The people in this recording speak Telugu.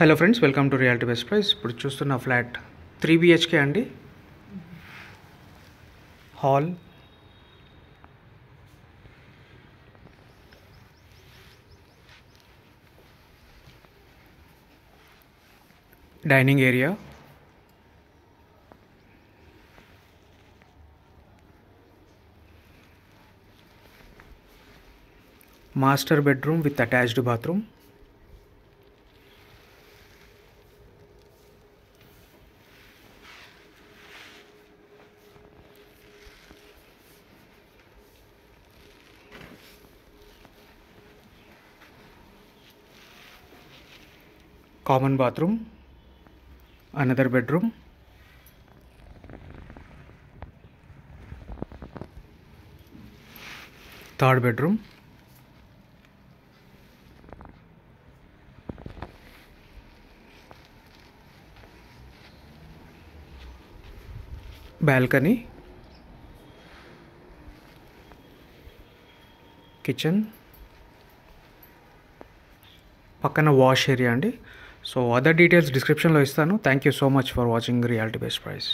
Hello friends, welcome to reality best price. ఇప్పుడు చూస్తున్న ఫ్లాట్ 3 BHK అండి. Hall, dining area, master bedroom with attached bathroom, common bathroom, another bedroom, third bedroom, balcony, kitchen, పక్కన వాష్ ఏరియా అండి. సో అదర్ డీటెయిల్స్ డిస్క్రిప్షన్లో ఇస్తాను. Thank you so much for watching reality best price.